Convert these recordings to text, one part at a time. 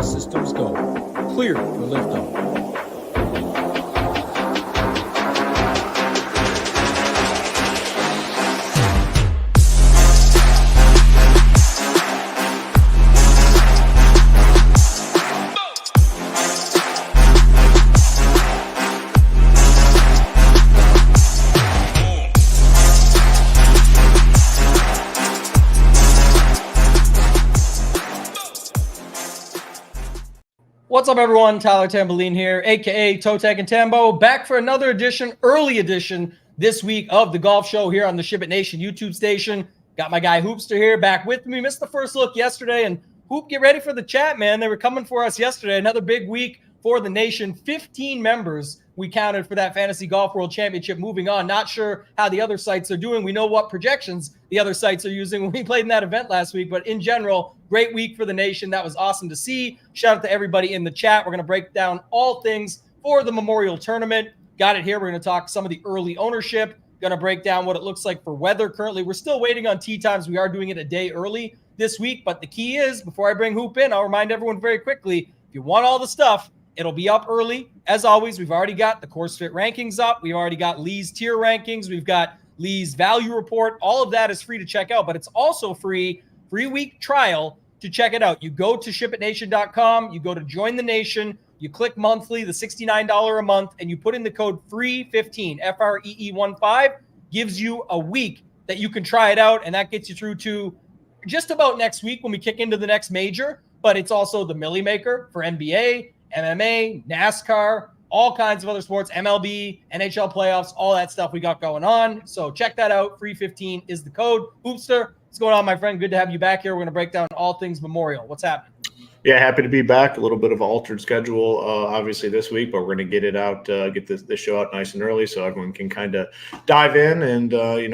systems go. Clear for liftoff. What's up, everyone? Tyler Tamboline here, a.k.a. ToeTagginTambo, back for another edition, early edition this week of the Golf Show here on the SHIPIT Nation YouTube station. Got my guy Hoopster here back with me. Missed the first look yesterday, and Hoop, get ready for the chat, man. They were coming for us yesterday. Another big week for the nation. 15 members we counted for that Fantasy Golf World Championship. Moving on, not sure how the other sites are doing. We know what projections the other sites are using when we played in that event last week, but in general, great week for the nation. That was awesome to see. Shout out to everybody in the chat. We're going to break down all things for the Memorial Tournament. Got it here. We're going to talk some of the early ownership. Going to break down what it looks like for weather currently. We're still waiting on tee times. We are doing it a day early this week, but the key is, before I bring Hoop in, I'll remind everyone very quickly, if you want all the stuff, it'll be up early. As always, we've already got the Course Fit rankings up. We've already got Lee's tier rankings. We've got Lee's value report. All of that is free to check out, but it's also free week trial to check it out. You go to shipitnation.com, you go to join the nation, you click monthly, the $69 a month, and you put in the code FREE15, FREE15, gives you a week that you can try it out, and that gets you through to just about next week when we kick into the next major. But it's also the Millie Maker for NBA, MMA, NASCAR, all kinds of other sports, MLB, NHL playoffs, all that stuff we got going on. So check that out. FREE15 is the code. Hoopster, what's going on, my friend? Good to have you back here. We're going to break down all things Memorial. What's happening? Yeah, happy to be back. A little bit of an altered schedule, obviously, this week, but we're going to get it out, get this show out nice and early so everyone can kind of dive in and,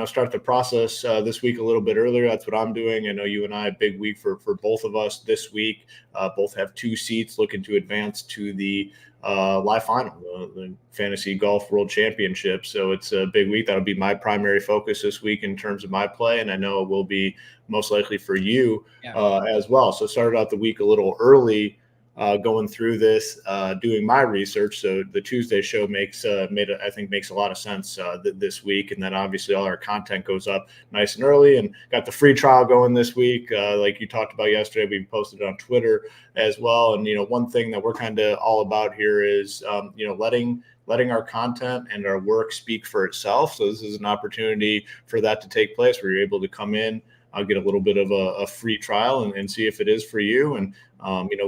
start the process this week a little bit earlier. That's what I'm doing. I know you and I, big week for both of us this week. Both have 2 seats looking to advance to the live final, the Fantasy Golf World Championship. So it's a big week. That'll be my primary focus this week in terms of my play, and I know it will be most likely for you as well. So started out the week a little early, going through this, doing my research. So the Tuesday show makes a lot of sense this week, and then obviously all our content goes up nice and early. And got the free trial going this week, like you talked about yesterday. We posted it on Twitter as well. And one thing that we're kind of all about here is letting our content and our work speak for itself. So this is an opportunity for that to take place, where you're able to come in, get a little bit of a free trial and see if it is for you. And,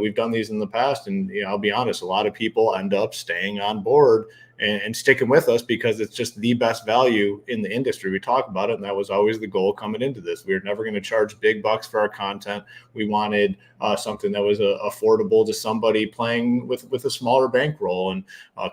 we've done these in the past, and, I'll be honest, a lot of people end up staying on board and sticking with us because it's just the best value in the industry. We talk about it, and that was always the goal coming into this. We were never going to charge big bucks for our content. We wanted something that was affordable to somebody playing with a smaller bankroll, and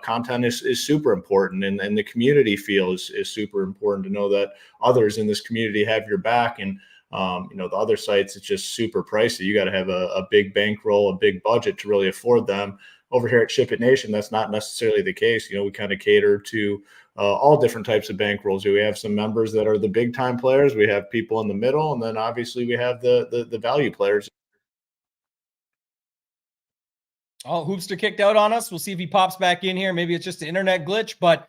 content is super important, and the community feel is super important to know that others in this community have your back. And the other sites, it's just super pricey. You got to have a big bankroll, a big budget to really afford them. Over here at SHIPIT Nation, that's not necessarily the case. We kind of cater to all different types of bankrolls. We have some members that are the big time players. We have people in the middle, and then obviously we have the value players. Oh, Hoopster kicked out on us. We'll see if he pops back in here. Maybe it's just an internet glitch, but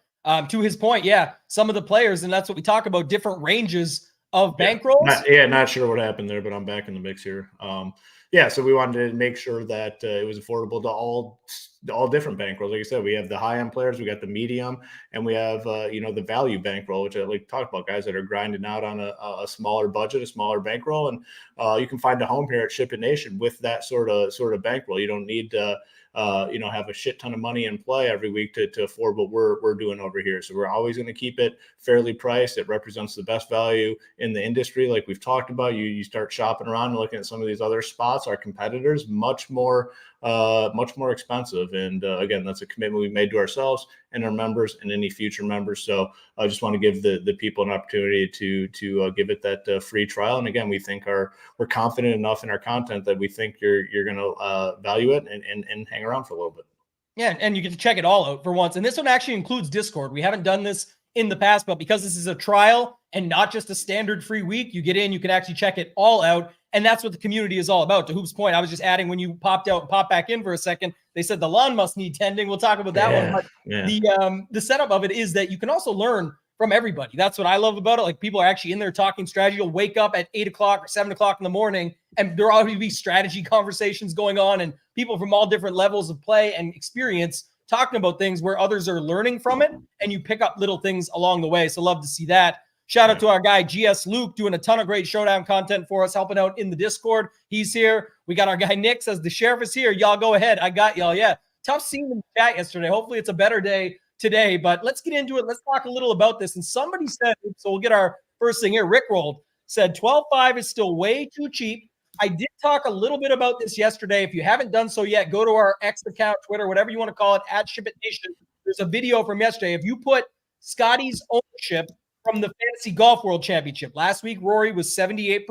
to his point, yeah, some of the players, and that's what we talk about, different ranges of bankrolls. Not sure what happened there, but I'm back in the mix here. So we wanted to make sure that it was affordable to all different bankrolls. Like you said, we have the high-end players, we got the medium, and we have the value bankroll, which I like to talk about, guys that are grinding out on a smaller budget, a smaller bankroll, and you can find a home here at SHIPIT Nation with that sort of bankroll. You don't need to have a shit ton of money in play every week to afford what we're doing over here. So we're always going to keep it fairly priced. It represents the best value in the industry. Like we've talked about, you start shopping around and looking at some of these other spots, our competitors, much more expensive. And again, that's a commitment we made to ourselves and our members and any future members. So I just want to give the people an opportunity to give it that free trial. And again, we think we're confident enough in our content that we think you're going to value it and hang around for a little bit. Yeah, and you get to check it all out for once. And this one actually includes Discord. We haven't done this in the past, but because this is a trial and not just a standard free week, you get in, you can actually check it all out. And that's what the community is all about. To Hoop's point, I was just adding when you popped back in for a second, they said the lawn must need tending. We'll talk about that one. But the setup of it is that you can also learn from everybody. That's what I love about it. Like, people are actually in there talking strategy. You'll wake up at 8 o'clock or 7 o'clock in the morning, and there will already be strategy conversations going on, and people from all different levels of play and experience talking about things where others are learning from it, and you pick up little things along the way. So love to see that. Shout out to our guy, GS Luke, doing a ton of great showdown content for us, helping out in the Discord. He's here. We got our guy, Nick, says the sheriff is here. Y'all go ahead. I got y'all. Yeah. Tough seeing them chat yesterday. Hopefully it's a better day today, but let's get into it. Let's talk a little about this. And somebody said, so we'll get our first thing here. Rick rolled, said 12.5 is still way too cheap. I did talk a little bit about this yesterday. If you haven't done so yet, go to our X account, Twitter, whatever you want to call it, at SHIPIT Nation. There's a video from yesterday. If you put Scotty's ownership from the Fantasy Golf World Championship. Last week, Rory was 78%.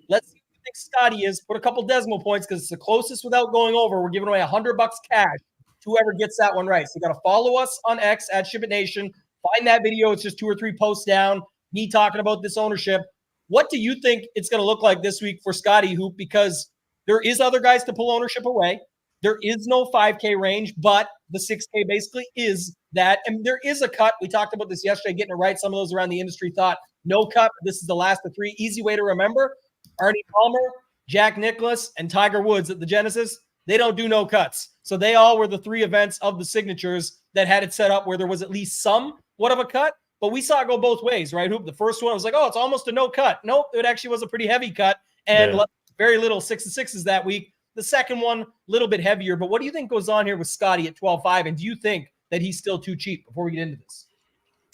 Let's see what you think Scotty is. Put a couple decimal points because it's the closest without going over. We're giving away $100 cash to whoever gets that one right. So you got to follow us on X at SHIPIT Nation. Find that video. It's just 2 or 3 posts down. Me talking about this ownership. What do you think it's going to look like this week for Scotty Hoop? Because there is other guys to pull ownership away. There is no 5K range, but the 6K basically is that. And there is a cut. We talked about this yesterday, getting it right. Some of those around the industry thought no cut. This is the last of 3. Easy way to remember. Arnie Palmer, Jack Nicklaus, and Tiger Woods at the Genesis, they don't do no cuts. So they all were the 3 events of the signatures that had it set up where there was at least somewhat of a cut. But we saw it go both ways, right, Hoop? The first one was like, oh, it's almost a no cut. Nope, it actually was a pretty heavy cut. And very little 6 and 6s that week. The second one, a little bit heavier. But what do you think goes on here with Scotty at 12.5? And do you think that he's still too cheap before we get into this?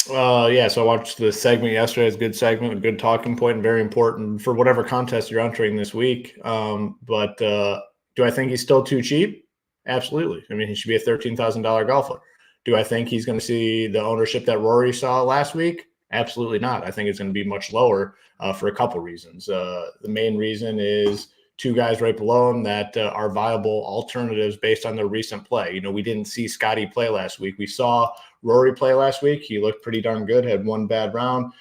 So I watched the segment yesterday. It's a good segment, a good talking point, and very important for whatever contest you're entering this week. But do I think he's still too cheap? Absolutely. I mean, he should be a $13,000 golfer. Do I think he's going to see the ownership that Rory saw last week? Absolutely not. I think it's going to be much lower for a couple reasons. The main reason is 2 guys right below him that are viable alternatives based on their recent play. You know, we didn't see Scotty play last week. We saw Rory play last week. He looked pretty darn good, had 1 bad round,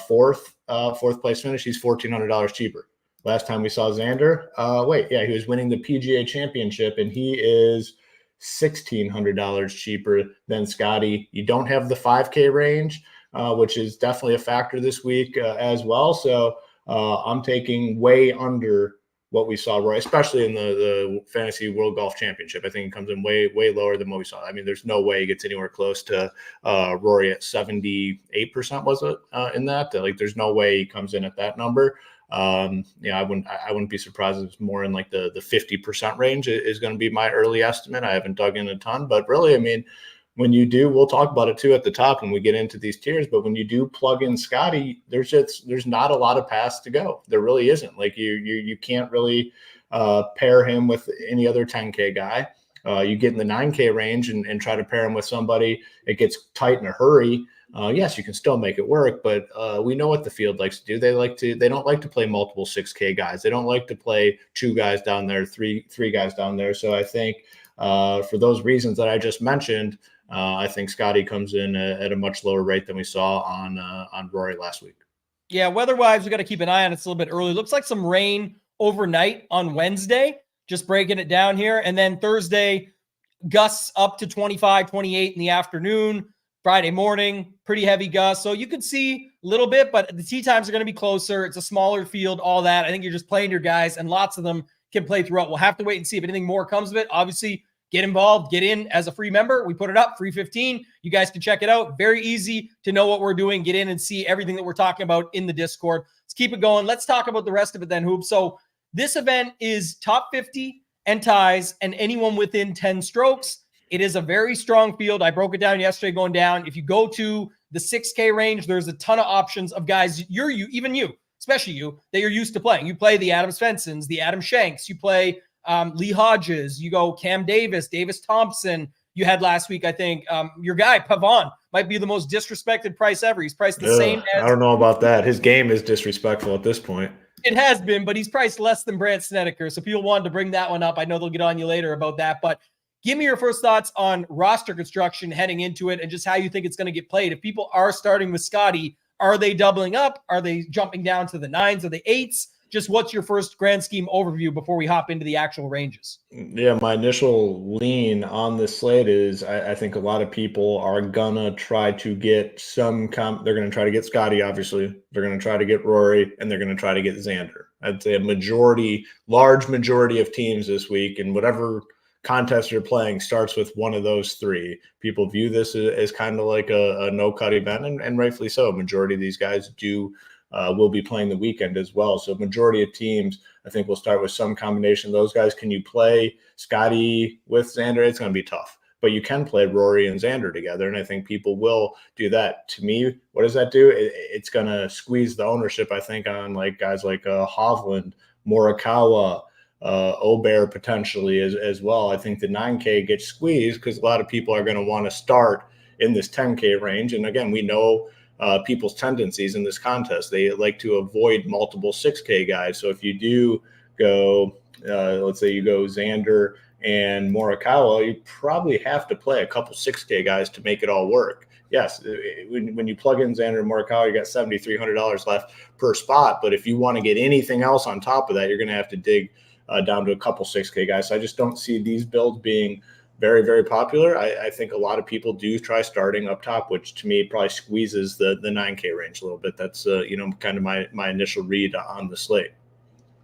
fourth place finish. He's $1,400 cheaper. Last time we saw Xander, he was winning the PGA Championship, and he is $1,600 cheaper than Scotty. You don't have the 5K range, which is definitely a factor this week as well. So I'm taking way under what we saw, Roy, especially in the Fantasy World Golf Championship. I think it comes in way lower than what we saw. I mean, there's no way he gets anywhere close to Rory at 78%, was it, in that? Like, there's no way he comes in at that number. I wouldn't be surprised if it's more in like the 50% range is going to be my early estimate. I haven't dug in a ton, but really, I mean, when you do, we'll talk about it too at the top when we get into these tiers, but when you do plug in Scotty, there's not a lot of paths to go. There really isn't. Like, you can't really pair him with any other 10K guy. You get in the 9K range and try to pair him with somebody, it gets tight in a hurry. Yes, you can still make it work, but we know what the field likes to do. They don't like to play multiple 6K guys. They don't like to play 2 guys down there, three guys down there. So I think for those reasons that I just mentioned, I think Scotty comes in at a much lower rate than we saw on Rory last week. Yeah, weather-wise, we got to keep an eye on it. It's a little bit early. Looks like some rain overnight on Wednesday, just breaking it down here. And then Thursday, gusts up to 25, 28 in the afternoon. Friday morning, pretty heavy gusts. So you could see a little bit, but the tee times are going to be closer. It's a smaller field, all that. I think you're just playing your guys, and lots of them can play throughout. We'll have to wait and see if anything more comes of it. Obviously, get involved, get in as a free member. We put it up, free 15. You guys can check it out. Very easy to know what we're doing. Get in and see everything that we're talking about in the Discord. Let's keep it going. Let's talk about the rest of it then, Hoop. So this event is top 50 and ties and anyone within 10 strokes. It is a very strong field. I broke it down yesterday going down. If you go to the 6K range, there's a ton of options of guys, even you, especially you, that you're used to playing. You play the Adam Svensons, the Adam Shanks. You play Lee Hodges. You go Cam Davis, Davis Thompson. You had last week, I think, your guy, Pavon, might be the most disrespected price ever. He's priced the same as... I don't know about that. His game is disrespectful at this point. It has been, but he's priced less than Brandt Snedeker. So people wanted to bring that one up. I know they'll get on you later about that, but give me your first thoughts on roster construction heading into it and just how you think it's going to get played. If people are starting with Scotty, are they doubling up? Are they jumping down to the 9s or the 8s? just what's your first grand scheme overview before we hop into the actual ranges? Yeah, my initial lean on this slate is I think a lot of people are gonna try to get they're gonna try to get Scotty, obviously. They're gonna try to get Rory, and they're gonna try to get Xander. I'd say a large majority of teams this week, and whatever contest you're playing starts with one of those three. People view this as kind of like a no-cut event, and rightfully so. Majority of these guys will be playing the weekend as well. So majority of teams, I think, will start with some combination of those guys. Can you play Scotty with Xander? It's going to be tough, but you can play Rory and Xander together, and I think people will do that. To me, what does that do? It's going to squeeze the ownership, I think, on like guys like Hovland, Morikawa, Obear potentially as well. I think the 9K gets squeezed because a lot of people are going to want to start in this 10K range. And again, we know people's tendencies in this contest. They like to avoid multiple 6K guys. So if you do go, let's say you go Xander and Morikawa, you probably have to play a couple 6K guys to make it all work. Yes, when you plug in Xander and Morikawa, you got $7,300 left per spot. But if you want to get anything else on top of that, you're going to have to dig down to a couple 6K guys. So I just don't see these builds being very, very popular. I think a lot of people do try starting up top, which to me probably squeezes the 9K range a little bit. That's kind of my initial read on the slate.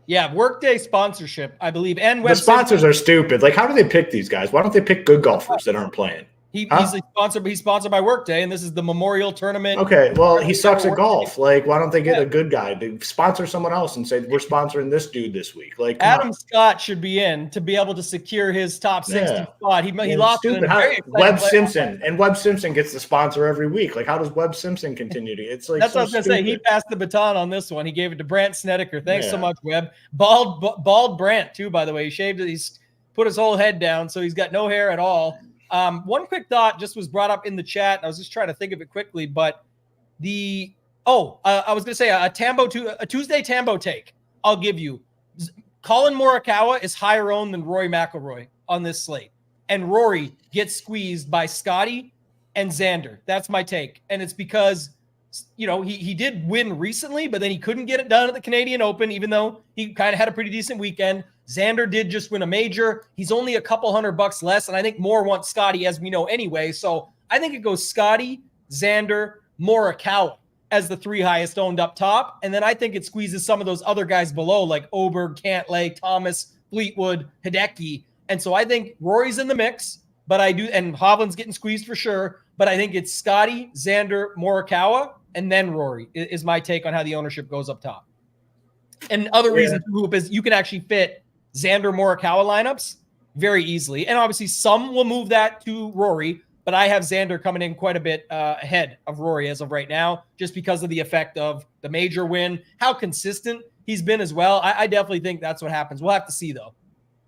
Yeah, Workday sponsorship, I believe, and the sponsors are stupid. Like, how do they pick these guys? Why don't they pick good golfers that aren't playing? He's sponsored by Workday, and this is the Memorial Tournament. Okay, well, he sucks at golf. Like, why don't they get a good guy to sponsor someone else and say, we're sponsoring this dude this week? Like, Adam Scott should be in to be able to secure his top 60 spot. He lost it. Webb Simpson, and Webb Simpson gets the sponsor every week. Like, how does Webb Simpson continue to? It's like, that's what I was going to say. He passed the baton on this one. He gave it to Brant Snedeker. Thanks so much, Webb. Bald Brant too, by the way. He shaved it. He's put his whole head down, so he's got no hair at all. One quick thought just was brought up in the chat. I was just trying to think of it quickly, but I was going to say a Tuesday Tambo take. I'll give you. Colin Morikawa is higher owned than Rory McIlroy on this slate, and Rory gets squeezed by Scotty and Xander. That's my take, and it's because he did win recently, but then he couldn't get it done at the Canadian Open, even though he kind of had a pretty decent weekend. Xander did just win a major. He's only a couple $100 less, and I think more wants Scotty, as we know anyway. So I think it goes Scotty, Xander, Morikawa as the three highest owned up top, and then I think it squeezes some of those other guys below, like Oberg, Cantlay, Thomas, Fleetwood, Hideki. And so I think Rory's in the mix, but and Hovland's getting squeezed for sure, but I think it's Scotty, Xander, Morikawa, and then Rory is my take on how the ownership goes up top. And other reason to move is you can actually fit Xander Morikawa lineups very easily. And obviously some will move that to Rory, but I have Xander coming in quite a bit ahead of Rory as of right now, just because of the effect of the major win, how consistent he's been as well. I definitely think that's what happens. We'll have to see though.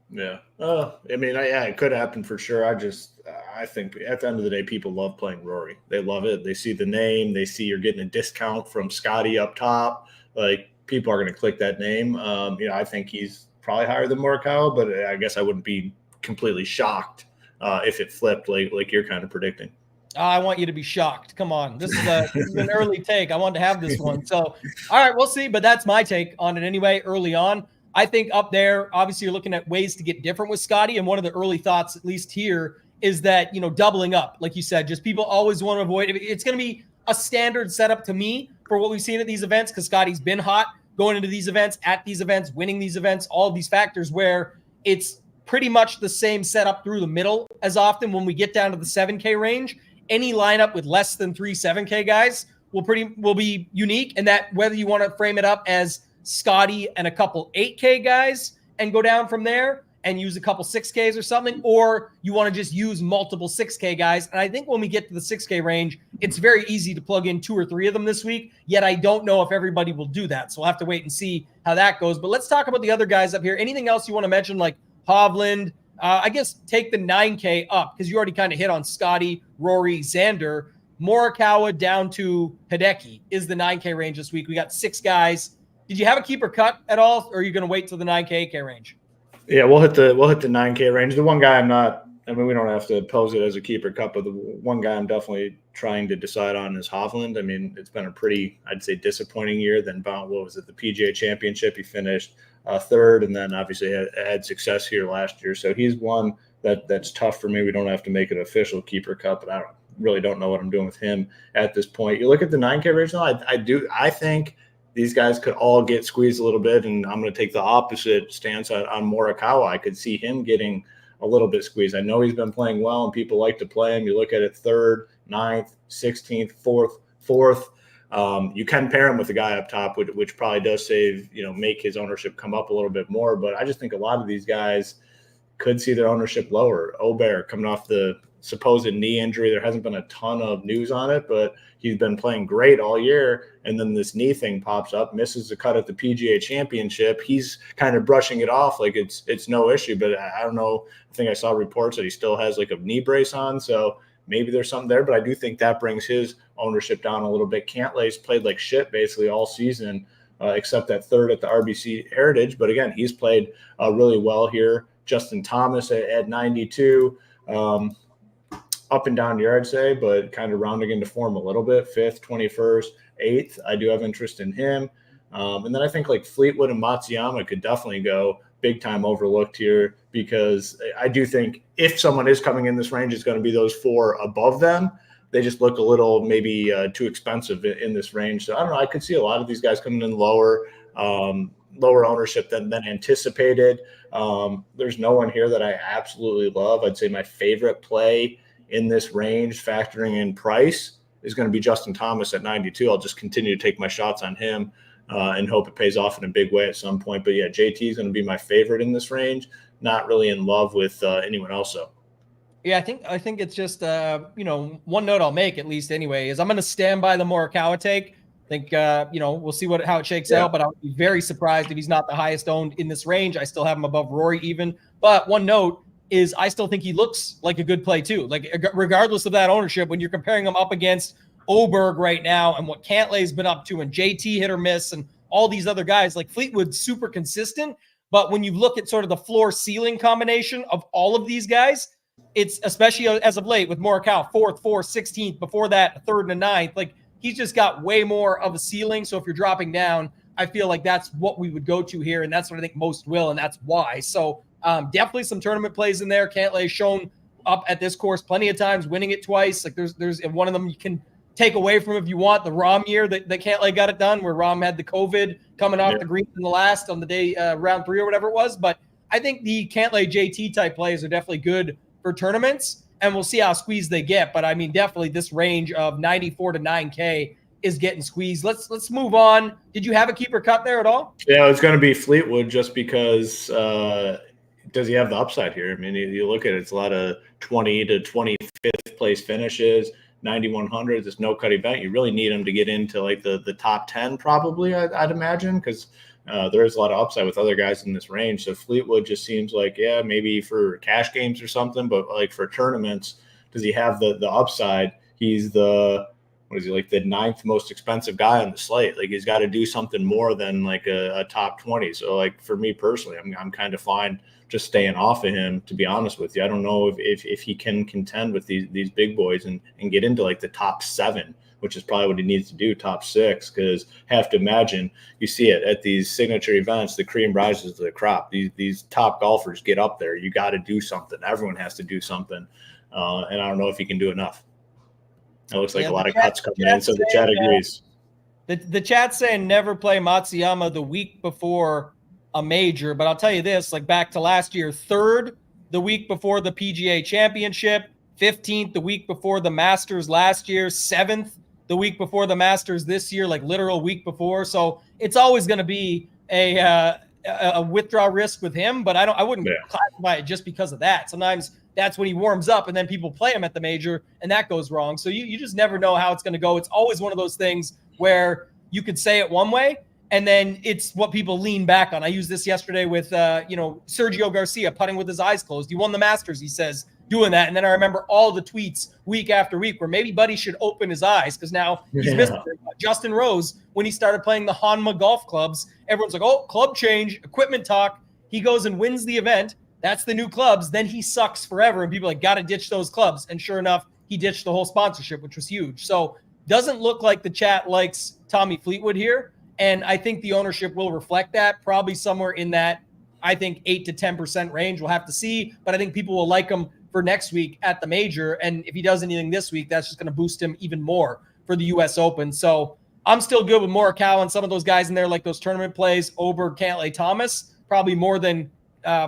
Yeah. It could happen for sure. I think at the end of the day, people love playing Rory. They love it. They see the name. They see you're getting a discount from Scotty up top. Like, people are going to click that name. I think he's probably higher than Morikawa, but I guess I wouldn't be completely shocked if it flipped like you're kind of predicting. I want you to be shocked. Come on. This is an early take. I wanted to have this one. So, all right, we'll see. But that's my take on it anyway, early on. I think up there, obviously, you're looking at ways to get different with Scotty. And one of the early thoughts, at least here, is that, doubling up, like you said, just people always want to avoid. It's going to be a standard setup to me for what we've seen at these events, because Scotty's been hot going into these events, at these events, winning these events, all of these factors where it's pretty much the same setup through the middle as often. When we get down to the 7K range, any lineup with less than 3 7K guys will be unique. And that, whether you want to frame it up as Scotty and a couple 8K guys and go down from there and use a couple 6Ks or something, or you want to just use multiple 6K guys. And I think when we get to the 6K range, it's very easy to plug in 2 or 3 of them this week, yet I don't know if everybody will do that. So we'll have to wait and see how that goes. But let's talk about the other guys up here. Anything else you want to mention, like Hovland? I guess take the 9K up, because you already kind of hit on Scotty, Rory, Xander. Morikawa down to Hideki is the 9K range this week. We got 6 guys. Did you have a keeper cut at all, or are you going to wait till the 9K range? Yeah, we'll hit the 9K range. The one guy I'm not I mean, we don't have to pose it as a keeper cup, but the one guy I'm definitely trying to decide on is Hovland. I mean, it's been a pretty, I'd say, disappointing year. Then, what was it, the PGA Championship? He finished third, and then obviously had success here last year. So he's one that's tough for me. We don't have to make it an official keeper cup, but I really don't know what I'm doing with him at this point. You look at the 9K range now, I think these guys could all get squeezed a little bit, and I'm going to take the opposite stance on Morikawa. I could see him getting a little bit squeezed. I know he's been playing well, and people like to play him. You look at it 3rd, 9th, 16th, 4th. You can pair him with a guy up top, which probably does make his ownership come up a little bit more. But I just think a lot of these guys could see their ownership lower. Obear coming off the supposed knee injury. There hasn't been a ton of news on it, but he's been playing great all year. And then this knee thing pops up, misses the cut at the PGA Championship. He's kind of brushing it off like it's no issue. But I don't know. I think I saw reports that he still has like a knee brace on. So maybe there's something there. But I do think that brings his ownership down a little bit. Cantlay's played like shit basically all season, except that 3rd at the RBC Heritage. But again, he's played really well here. Justin Thomas at 92. Up and down year, I'd say, but kind of rounding into form a little bit. 5th, 21st, 8th. I do have interest in him. And then I think like Fleetwood and Matsuyama could definitely go big time overlooked here, because I do think if someone is coming in this range, it's going to be those 4 above them. They just look a little maybe too expensive in this range. So I don't know. I could see a lot of these guys coming in lower ownership than anticipated. There's no one here that I absolutely love. I'd say my favorite play in this range, factoring in price, is going to be Justin Thomas at 92. I'll just continue to take my shots on him and hope it pays off in a big way at some point. But yeah, JT is going to be my favorite in this range. Not really in love with anyone else. So. Yeah, I think it's just one note I'll make, at least anyway, is I'm going to stand by the Morikawa take. I think we'll see how it shakes out, but I would be very surprised if he's not the highest owned in this range. I still have him above Rory even. But one note is I still think he looks like a good play too. Like regardless of that ownership, when you're comparing him up against Oberg right now and what Cantlay's been up to and JT hit or miss and all these other guys, like Fleetwood's super consistent. But when you look at sort of the floor ceiling combination of all of these guys, it's especially as of late with Morikawa, 4th, 16th, before that 3rd and 9th, like he's just got way more of a ceiling. So if you're dropping down, I feel like that's what we would go to here. And that's what I think most will. And that's why. So definitely some tournament plays in there. Cantlay shown up at this course plenty of times, winning it twice. Like there's one of them you can take away from if you want, the Rahm year that Cantlay got it done, where Rahm had the COVID coming off the green in the last on the day round 3 or whatever it was. But I think the Cantlay JT type plays are definitely good for tournaments, and we'll see how squeezed they get. But I mean, definitely this range of 94 to 9K is getting squeezed. Let's move on. Did you have a keeper cut there at all? Yeah, it's going to be Fleetwood just because does he have the upside here? I mean, you look at it, it's a lot of 20 to 25th place finishes, 9,100. This no-cut event. You really need him to get into like the top 10 probably, I'd imagine, because there is a lot of upside with other guys in this range. So Fleetwood just seems like, yeah, maybe for cash games or something, but like for tournaments, does he have the upside? He's like the 9th most expensive guy on the slate. Like he's got to do something more than like a top 20. So like for me personally, I'm kind of fine just staying off of him, to be honest with you. I don't know if he can contend with these big boys and get into like the top 7, which is probably what he needs to do, top 6, because have to imagine, you see it at these signature events, the cream rises to the crop. These top golfers get up there. You got to do something. Everyone has to do something. And I don't know if he can do enough. It looks like a lot of cuts coming in, so the chat agrees. The chat's saying never play Matsuyama the week before a major, but I'll tell you this, like back to last year, 3rd the week before the PGA Championship, 15th the week before the Masters last year, 7th the week before the Masters this year, like literal week before. So it's always going to be a withdrawal risk with him, but I wouldn't classify it just because of that. Sometimes that's when he warms up and then people play him at the major and that goes wrong. So you just never know how it's going to go. It's always one of those things where you could say it one way and then it's what people lean back on. I used this yesterday with, Sergio Garcia putting with his eyes closed. He won the Masters, he says, doing that. And then I remember all the tweets week after week where maybe Buddy should open his eyes because now he's missed Justin Rose when he started playing the Hanma golf clubs. Everyone's like, oh, club change, equipment talk. He goes and wins the event, that's the new clubs, then he sucks forever. And people are like, got to ditch those clubs. And sure enough, he ditched the whole sponsorship, which was huge. So doesn't look like the chat likes Tommy Fleetwood here. And I think the ownership will reflect that, probably somewhere in that, I think, 8 to 10% range. We'll have to see. But I think people will like him for next week at the major. And if he does anything this week, that's just going to boost him even more for the U.S. Open. So I'm still good with Morikawa and some of those guys in there, like those tournament plays, Oberg, Cantlay, Thomas, probably more than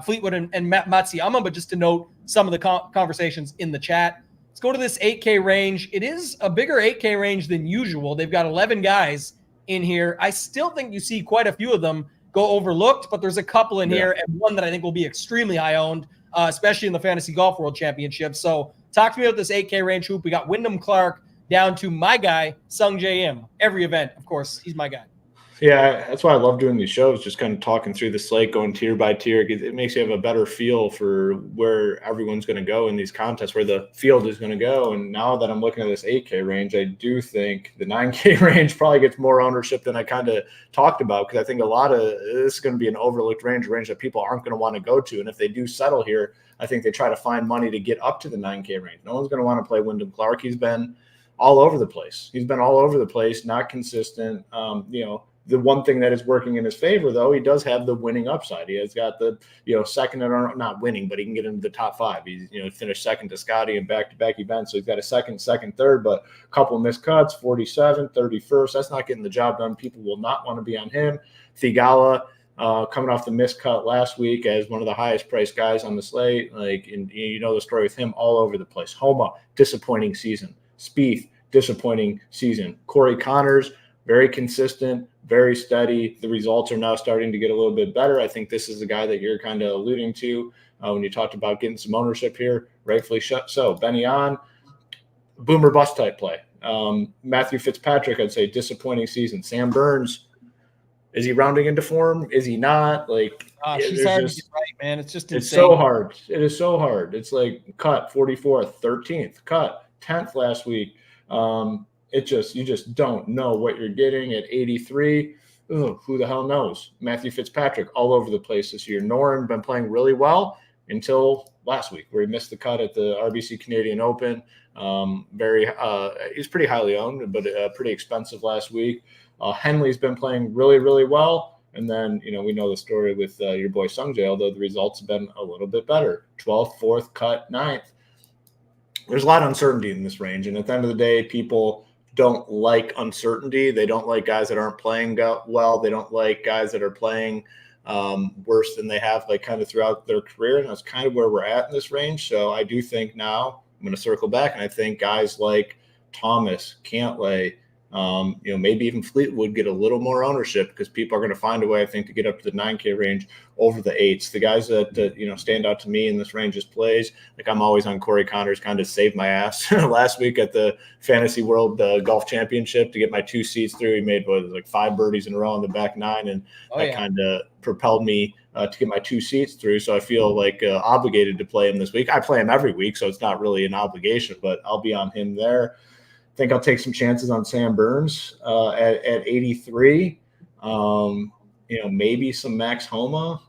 Fleetwood and Matsuyama, but just to note some of the conversations in the chat. Let's go to this 8K range. It is a bigger 8K range than usual. They've got 11 guys in here. I still think you see quite a few of them go overlooked, but there's a couple in here, and one that I think will be extremely high owned, especially in the Fantasy Golf World Championship. So talk to me about this 8K range hoop. We got Wyndham Clark down to my guy, Sung J M. Every event, of course, he's my guy. Yeah, that's why I love doing these shows, just kind of talking through the slate, going tier by tier. It makes you have a better feel for where everyone's going to go in these contests, where the field is going to go. And now that I'm looking at this 8K range, I do think the 9K range probably gets more ownership than I kind of talked about, because I think a lot of this is going to be an overlooked range that people aren't going to want to go to. And if they do settle here, I think they try to find money to get up to the 9K range. No one's going to want to play Wyndham Clark. He's been all over the place. Not consistent. The one thing that is working in his favor, though, he does have the winning upside. He has got the, second and not winning, but he can get into the top 5. He's, finished second to Scotty in back-to-back events. So he's got a second, third, but a couple of missed cuts, 47th, 31st. That's not getting the job done. People will not want to be on him. Thigala, coming off the missed cut last week as one of the highest priced guys on the slate. The story with him all over the place. Homa, disappointing season. Spieth, disappointing season. Corey Connors, very consistent, very steady. The results are now starting to get a little bit better. I think this is the guy that you're kind of alluding to when you talked about getting some ownership here, rightfully so. Benny On, boomer bust type play. Matthew Fitzpatrick, I'd say disappointing season. Sam Burns, is he rounding into form? Is he not? She's hard to get right, man. It's just insane. It's so hard. It is so hard. It's like cut 44th, 13th, cut 10th last week. You just don't know what you're getting at 83. Who the hell knows? Matthew Fitzpatrick all over the place this year. Noren been playing really well until last week, where he missed the cut at the RBC Canadian Open. He's pretty highly owned, but pretty expensive last week. Henley's been playing really, really well. And then, we know the story with your boy Sungjae, although the results have been a little bit better. 12th, 4th, cut 9th. There's a lot of uncertainty in this range. And at the end of the day, people don't like uncertainty. They don't like guys that aren't playing well. They don't like guys that are playing worse than they have kind of throughout their career. And that's kind of where we're at in this range. So I do think now I'm going to circle back, and I think guys like Thomas, Cantlay, maybe even Fleetwood get a little more ownership, because people are going to find a way, I think, to get up to the 9K range over the 8s. The guys that stand out to me in this range as plays, I'm always on Corey Connors, kind of saved my ass last week at the Fantasy World Golf Championship to get my 2 seats through. He made 5 birdies in a row on the back 9, and kind of propelled me to get my 2 seats through. So I feel obligated to play him this week. I play him every week, so it's not really an obligation, but I'll be on him there. I think I'll take some chances on Sam Burns at 83. Maybe some Max Homa.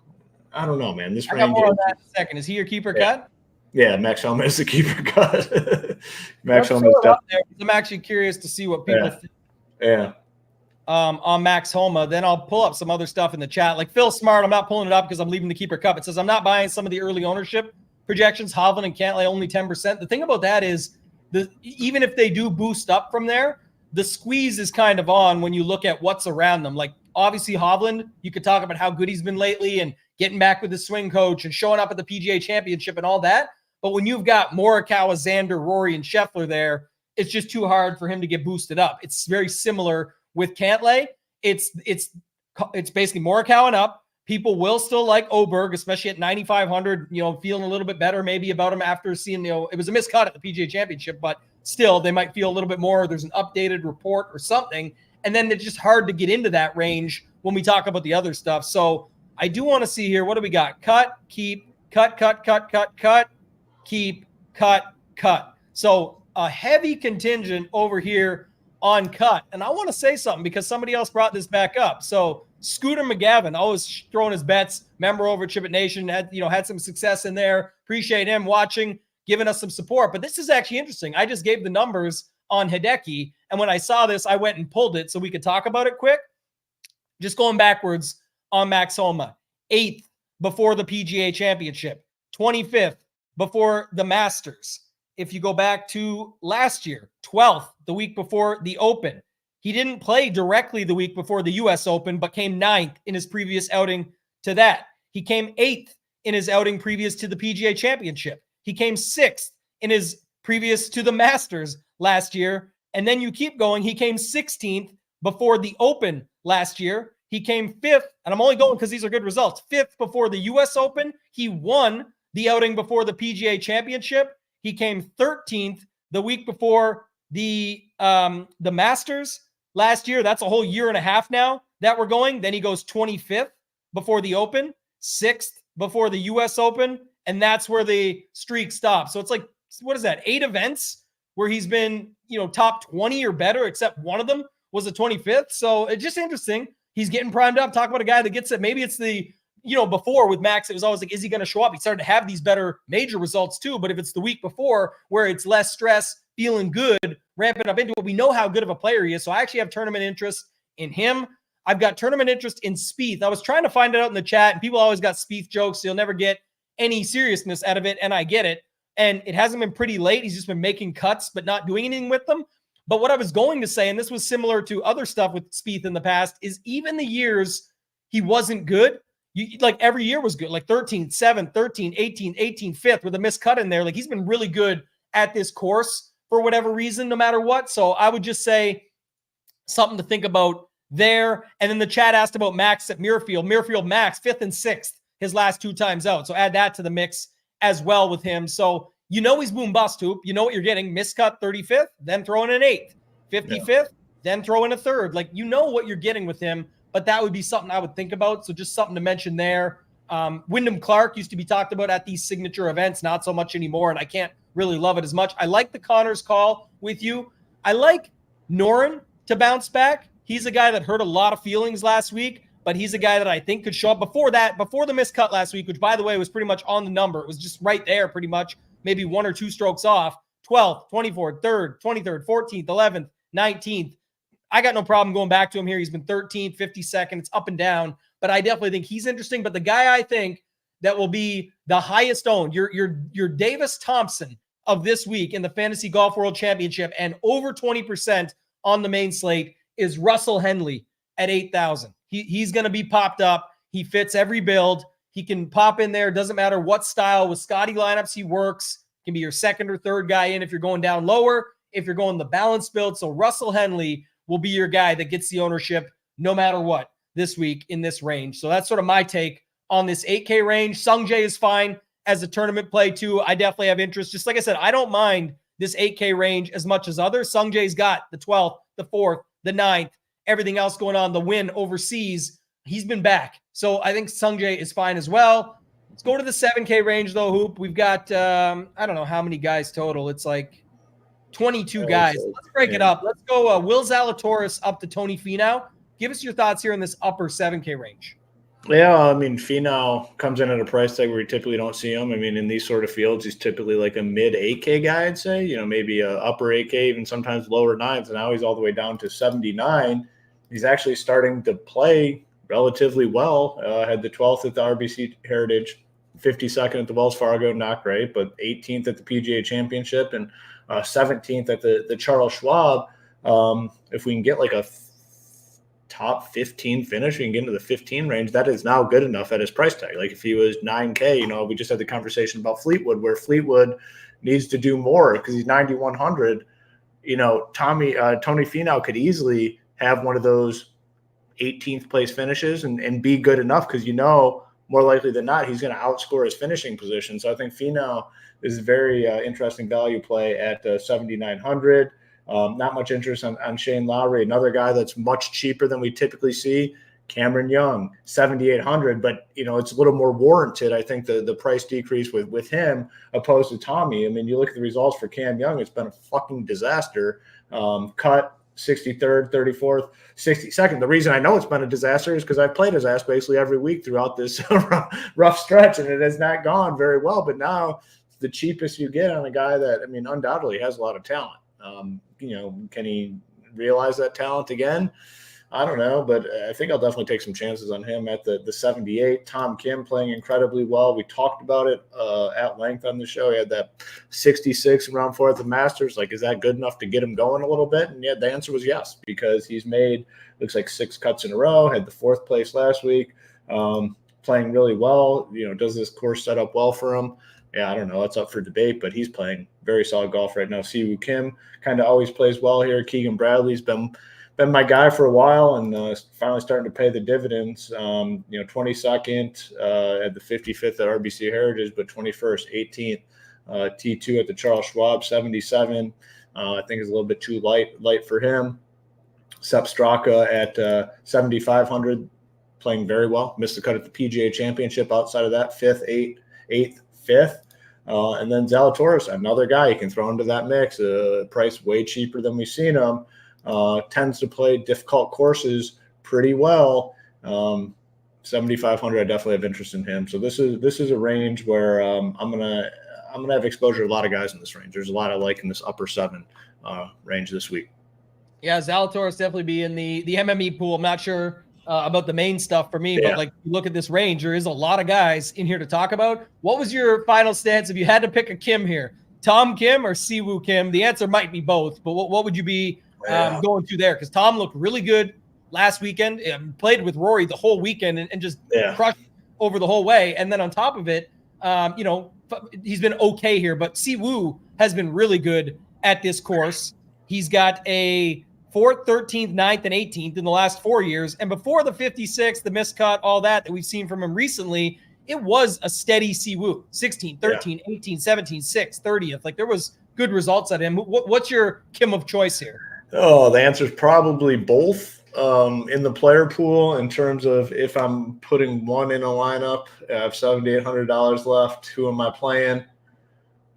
I don't know, man. This range. I got more on that in a second. Is he your keeper cut? Yeah, Max Homa is the keeper cut. Max Homa is definitely. I'm actually curious to see what people think. Yeah. On Max Homa. Then I'll pull up some other stuff in the chat. Like Phil Smart, I'm not pulling it up because I'm leaving the keeper cup. It says I'm not buying some of the early ownership projections. Hovland and Cantlay only 10%. The thing about that is, even if they do boost up from there, the squeeze is kind of on when you look at what's around them. Like, obviously, Hovland, you could talk about how good he's been lately and getting back with his swing coach and showing up at the PGA Championship and all that. But when you've got Morikawa, Xander, Rory, and Scheffler there, it's just too hard for him to get boosted up. It's very similar with Cantlay. It's basically Morikawa and up. People will still like Oberg, especially at 9,500, feeling a little bit better maybe about him after seeing, it was a miscut at the PGA Championship, but still they might feel a little bit more. There's an updated report or something. And then it's just hard to get into that range when we talk about the other stuff. So I do want to see here. What do we got? Cut, keep, cut, keep, cut. So a heavy contingent over here on cut. And I want to say something because somebody else brought this back up. So Scooter McGavin, always throwing his bets, member over at SHIPIT Nation, had some success in there. Appreciate him watching, giving us some support. But this is actually interesting. I just gave the numbers on Hideki, and when I saw this, I went and pulled it so we could talk about it quick. Just going backwards on Max Homa, 8th before the PGA Championship, 25th before the Masters. If you go back to last year, 12th the week before the Open. He didn't play directly the week before the U.S. Open, but came 9th in his previous outing to that. He came 8th in his outing previous to the PGA Championship. He came 6th in his previous to the Masters last year. And then you keep going. He came 16th before the Open last year. He came 5th, and I'm only going because these are good results. 5th before the U.S. Open. He won the outing before the PGA Championship. He came 13th the week before the Masters last year. That's a whole year and a half now that we're going. Then he goes 25th before the Open, 6th before the U.S. Open, and that's where the streak stops. So it's like, what is that, 8 events where he's been, top 20 or better, except one of them was the 25th. So it's just interesting. He's getting primed up. Talk about a guy that gets it. Maybe it's the, before with Max, it was always like, is he going to show up? He started to have these better major results too. But if it's the week before where it's less stress, feeling good, ramping up into it, we know how good of a player he is. So I actually have tournament interest in him. I've got tournament interest in Spieth. I was trying to find it out in the chat, and people always got Spieth jokes. So you'll never get any seriousness out of it, and I get it. And it hasn't been pretty late. He's just been making cuts, but not doing anything with them. But what I was going to say, and this was similar to other stuff with Spieth in the past, is even the years he wasn't good, every year was good, like 13th, 7th, 13th, 18th, 18th, 5th with a missed cut in there. Like he's been really good at this course for whatever reason, no matter what. So I would just say something to think about there. And then the chat asked about Max at Muirfield. Muirfield Max, 5th and 6th, his last 2 times out. So add that to the mix as well with him. So he's boom bust, Hoop. You know what you're getting. Miscut 35th, then throw in an 8th. 55th, then throw in a 3rd. Like, what you're getting with him, but that would be something I would think about. So just something to mention there. Wyndham Clark used to be talked about at these signature events, not so much anymore, and I can't really love it as much. I like the Connors call with you. I like Noren to bounce back. He's a guy that hurt a lot of feelings last week, but he's a guy that I think could show up before the miscut last week, which, by the way, was pretty much on the number. It was just right there pretty much, maybe 1 or 2 strokes off. 12th, 24th, 3rd, 23rd, 14th, 11th, 19th. I got no problem going back to him here. He's been 13th, 52nd. It's up and down, but I definitely think he's interesting. But the guy I think that will be the highest owned, your Davis Thompson of this week in the Fantasy Golf World Championship and over 20% on the main slate is Russell Henley at 8,000. He's going to be popped up. He fits every build. He can pop in there. Doesn't matter what style. With Scotty lineups, he works. Can be your 2nd or 3rd guy in if you're going down lower, if you're going the balanced build. So Russell Henley will be your guy that gets the ownership no matter what this week in this range. So that's sort of my take on this 8K range. Sungjae is fine as a tournament play too. I definitely have interest. Just like I said, I don't mind this 8K range as much as others. Sungjae's got the 12th, the 4th, the 9th, everything else going on, the win overseas. He's been back. So I think Sungjae is fine as well. Let's go to the 7K range though, Hoop. We've got, I don't know how many guys total. It's like 22 guys. Let's break it up. Let's go Will Zalatoris up to Tony Finau. Give us your thoughts here in this upper 7K range. Yeah, I mean, Finau comes in at a price tag where we typically don't see him. I mean, in these sort of fields, he's typically like a mid 8K guy, I'd say. Maybe a upper 8K, even sometimes lower 9s. And now he's all the way down to 79. He's actually starting to play relatively well. Had the 12th at the RBC Heritage, 52nd at the Wells Fargo, not great, but 18th at the PGA Championship and 17th at the Charles Schwab. If we can get like a top 15 finish, we can get into the 15 range. That is now good enough at his price tag. Like if he was 9K, we just had the conversation about Fleetwood, where Fleetwood needs to do more because he's 9,100. Tony Finau could easily have one of those 18th place finishes and be good enough because more likely than not he's going to outscore his finishing position. So I think Finau is a very interesting value play at 7,900. Not much interest on Shane Lowry, another guy that's much cheaper than we typically see. Cameron Young, 7,800, but it's a little more warranted. I think the price decrease with him opposed to Tommy. I mean, you look at the results for Cam Young, it's been a fucking disaster. Cut 63rd, 34th, 62nd. The reason I know it's been a disaster is because I've played his ass basically every week throughout this rough stretch, and it has not gone very well. But now the cheapest you get on a guy that, I mean, undoubtedly has a lot of talent. Can he realize that talent again? I don't know, but I think I'll definitely take some chances on him at the 78. Tom Kim playing incredibly well. We talked about it at length on the show. He had that 66 in round 4 at the Masters. Like, is that good enough to get him going a little bit? And yeah, the answer was yes, because he's made, looks like 6 cuts in a row, had the 4th place last week, playing really well. Does this course set up well for him? Yeah, I don't know. That's up for debate, but he's playing very solid golf right now. Siwoo Kim kind of always plays well here. Keegan Bradley's been my guy for a while, and finally starting to pay the dividends. 22nd at the 55th at RBC Heritage, but 21st, 18th, T2 at the Charles Schwab, 77. I think is a little bit too light for him. Sepp Straka at 7,500, playing very well. Missed the cut at the PGA Championship. Outside of that, 5th, 8th, 5th. And then Zalatoris, another guy you can throw into that mix. Price way cheaper than we've seen him. Tends to play difficult courses pretty well. 7,500, I definitely have interest in him. So this is a range where I'm gonna have exposure to a lot of guys in this range. There's a lot I like in this upper 7 range this week. Yeah, Zalatoris definitely be in the MME pool. I'm not sure about the main stuff for me, but like, you look at this range, there is a lot of guys in here to talk about. What was your final stance if you had to pick a Kim here? Tom Kim or Siwoo Kim? The answer might be both, but what would you be going to there? Because Tom looked really good last weekend, played with Rory the whole weekend and just crushed over the whole way. And then on top of it, he's been okay here, but Siwoo has been really good at this course. He's got a 4th, 13th, 9th, and 18th in the last 4 years. And before the 56, the miscut, all that we've seen from him recently, it was a steady Siwoo. 16, 13, 18, 17, 6, 30th. Like, there was good results at him. What's your Kim of choice here? Oh, the answer is probably both. In the player pool, in terms of if I'm putting one in a lineup, I have $7,800 left. Who am I playing?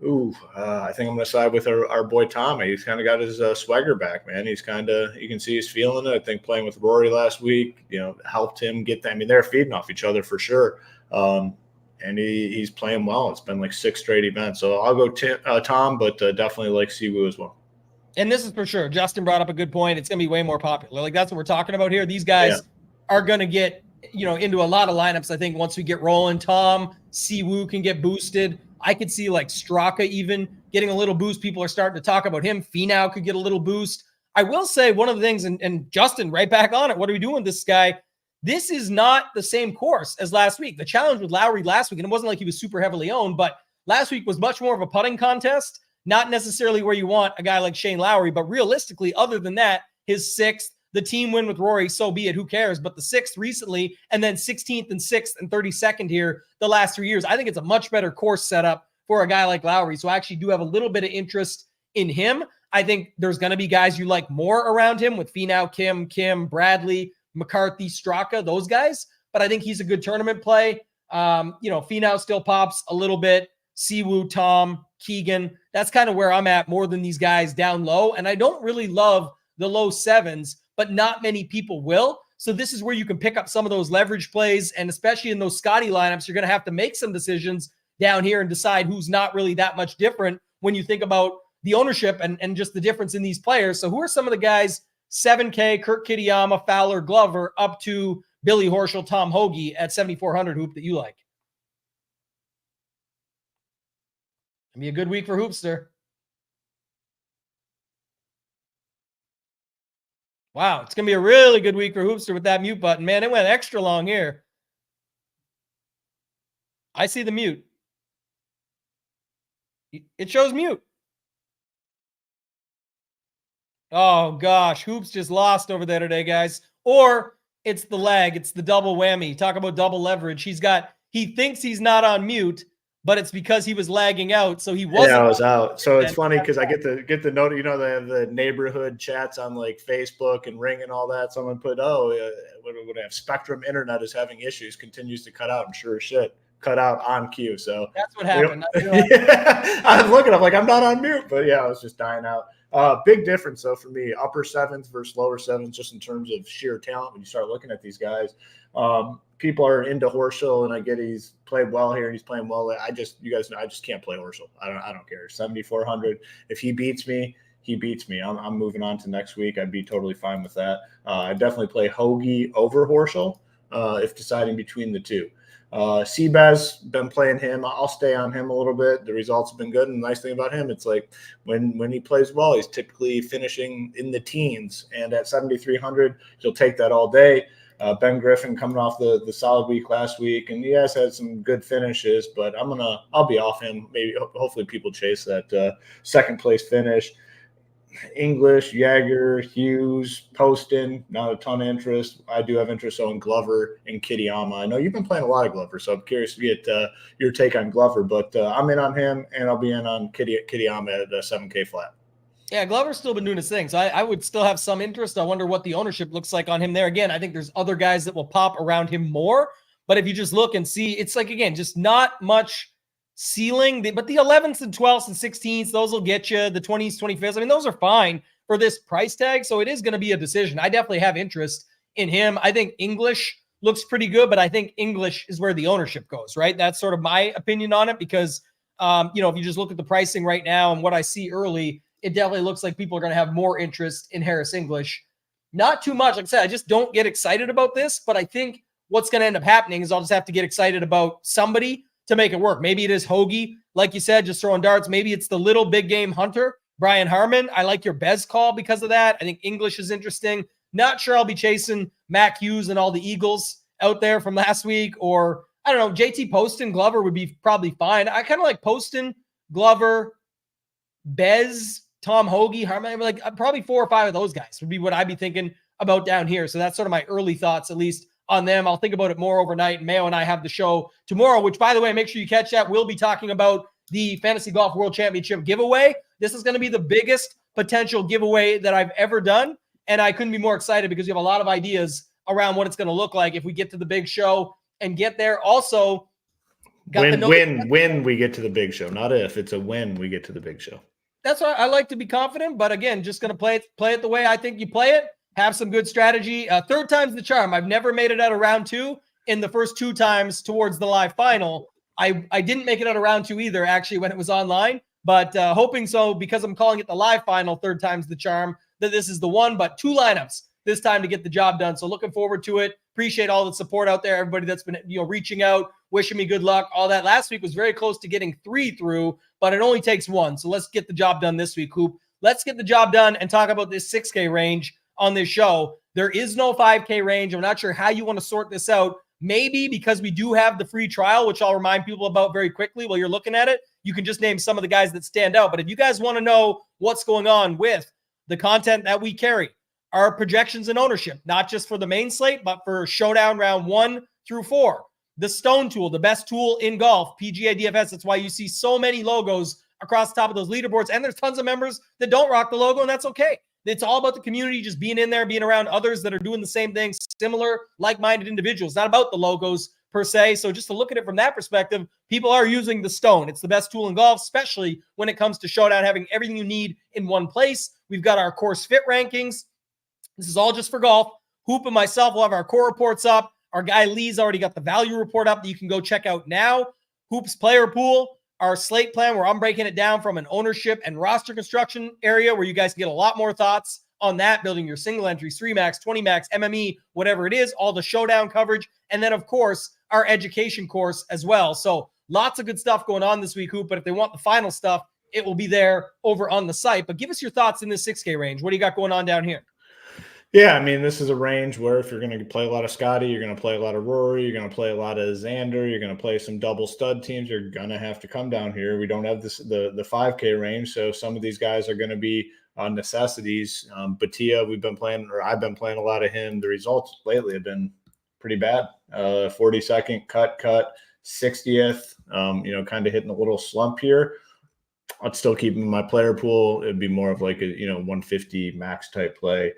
I think I'm going to side with our boy Tommy. He's kind of got his swagger back, man. He's you can see he's feeling it. I think playing with Rory last week, helped him get that. I mean, they're feeding off each other for sure. And he's playing well. It's been like 6 straight events. So I'll go Tom, but definitely like Siwoo as well. And this is for sure. Justin brought up a good point. It's going to be way more popular. Like, that's what we're talking about here. These guys are going to get, into a lot of lineups. I think once we get rolling, Tom, Siwoo can get boosted. I could see like Straka even getting a little boost. People are starting to talk about him. Finau could get a little boost. I will say one of the things, and Justin, right back on it. What are we doing with this guy? This is not the same course as last week. The challenge with Lowry last week, and it wasn't like he was super heavily owned, but last week was much more of a putting contest. Not necessarily where you want a guy like Shane Lowry, but realistically, other than that, his 6th, the team win with Rory, so be it, who cares? But the 6th recently, and then 16th and 6th and 32nd here the last 3 years. I think it's a much better course setup for a guy like Lowry. So I actually do have a little bit of interest in him. I think there's going to be guys you like more around him with Finau, Kim, Bradley, McCarthy, Straka, those guys. But I think he's a good tournament play. Finau still pops a little bit. Siwoo, Tom, Keegan. That's kind of where I'm at more than these guys down low. And I don't really love the low 7s, but not many people will. So this is where you can pick up some of those leverage plays. And especially in those Scotty lineups, you're going to have to make some decisions down here and decide who's not really that much different when you think about the ownership and just the difference in these players. So who are some of the guys, 7K, Kurt Kitayama, Fowler, Glover, up to Billy Horschel, Tom Hoagie at 7,400 hoop that you like? It'll be a good week for Hoopster. Wow, it's going to be a really good week for Hoopster with that mute button. Man, it went extra long here. I see the mute. It shows mute. Oh, gosh. Hoops just lost over there today, guys. Or it's the lag. It's the double whammy. Talk about double leverage. He thinks he's not on mute, but it's because he was lagging out, so he wasn't. Yeah, I was out. So it's funny because I get the note. The neighborhood chats on like Facebook and Ring and all that. Someone put, what have Spectrum Internet is having issues, continues to cut out, and sure as shit, cut out on cue. So that's what happened. I'm looking. I'm like, I'm not on mute, but yeah, I was just dying out. Big difference, though, for me, upper sevens versus lower sevens, just in terms of sheer talent. When you start looking at these guys, people are into Horschel, and I get he's played well here and he's playing well. You guys know, I just can't play Horschel. I don't care. 7,400. If he beats me, he beats me. I'm moving on to next week. I'd be totally fine with that. I definitely play Hoagie over Horschel if deciding between the two. Seabass, been playing him. I'll stay on him a little bit. The results have been good. And the nice thing about him, it's like when he plays well, he's typically finishing in the teens. And at 7,300, he'll take that all day. Ben Griffin coming off the solid week last week, and he has had some good finishes, but I'll be off him. Maybe hopefully people chase that second place finish. English, Jagger, Hughes, Poston, not a ton of interest. I do have interest in Glover and Kitayama. I know you've been playing a lot of Glover, so I'm curious to get your take on Glover, but I'm in on him, and I'll be in on Kitayama at 7K flat. Yeah, Glover's still been doing his thing, so I would still have some interest. I wonder what the ownership looks like on him there. Again, I think there's other guys that will pop around him more, but if you just look and see, it's like, again, just not much ceiling, but the 11th and 12th and 16th, those will get you. The 20s, 25th, I mean, those are fine for this price tag, so it is going to be a decision. I definitely have interest in him. I think English looks pretty good, but I think English is where the ownership goes, right? That's sort of my opinion on it because, if you just look at the pricing right now and what I see early, it definitely looks like people are going to have more interest in Harris English. Not too much. Like I said, I just don't get excited about this, but I think what's going to end up happening is I'll just have to get excited about somebody to make it work. Maybe it is Hoagie, like you said, just throwing darts. Maybe it's the little big game hunter, Brian Harmon. I like your Bez call because of that. I think English is interesting. Not sure I'll be chasing Mac Hughes and all the Eagles out there from last week, or I don't know, JT Poston, Glover would be probably fine. I kind of like Poston, Glover, Bez, Tom Hoagie, Harmon. Like probably 4 or 5 of those guys would be what I'd be thinking about down here. So that's sort of my early thoughts, at least on them. I'll think about it more overnight. And Mayo and I have the show tomorrow, which, by the way, make sure you catch that. We'll be talking about the Fantasy Golf World Championship giveaway. This is going to be the biggest potential giveaway that I've ever done. And I couldn't be more excited because we have a lot of ideas around what it's going to look like if we get to the big show and get there. Also, when we get to the big show, not if, it's a when we get to the big show. That's why I like to be confident, but again, just going to play it the way I think you play it. Have some good strategy. Third time's the charm. I've never made it out of round 2. In the first 2 times towards the live final, I didn't make it out of round 2 either, actually, when it was online. But hoping so, because I'm calling it the live final, third time's the charm, that this is the one. But 2 lineups this time to get the job done. So looking forward to it. Appreciate all the support out there. Everybody that's been reaching out, wishing me good luck, all that. Last week was very close to getting 3 through, but it only takes 1. So let's get the job done this week, Hoop. Let's get the job done and talk about this 6K range on this show. There is no 5K range. I'm not sure how you want to sort this out. Maybe because we do have the free trial, which I'll remind people about very quickly while you're looking at it. You can just name some of the guys that stand out. But if you guys want to know what's going on with the content that we carry, our projections and ownership, not just for the main slate, but for Showdown round 1 through 4. The Stone tool, the best tool in golf, PGA DFS. That's why you see so many logos across the top of those leaderboards. And there's tons of members that don't rock the logo, and that's okay. It's all about the community, just being in there, being around others that are doing the same thing, similar, like-minded individuals. Not about the logos per se. So just to look at it from that perspective, people are using the Stone. It's the best tool in golf, especially when it comes to Showdown, having everything you need in one place. We've got our course fit rankings. This is all just for golf. Hoop and myself will have our core reports up. Our guy Lee's already got the value report up that you can go check out now. Hoop's player pool, our slate plan where I'm breaking it down from an ownership and roster construction area where you guys can get a lot more thoughts on that, building your single entries, 3 max, 20 max, MME, whatever it is, all the Showdown coverage. And then, of course, our education course as well. So lots of good stuff going on this week, Hoop. But if they want the final stuff, it will be there over on the site. But give us your thoughts in this 6K range. What do you got going on down here? Yeah, I mean, this is a range where if you're going to play a lot of Scotty, you're going to play a lot of Rory, you're going to play a lot of Xander, you're going to play some double stud teams, you're going to have to come down here. We don't have the 5K range, so some of these guys are going to be necessities. Batia, I've been playing a lot of him. The results lately have been pretty bad. 42nd, cut, 60th, kind of hitting a little slump here. I'd still keep him in my player pool. It'd be more of like a 150 max type play.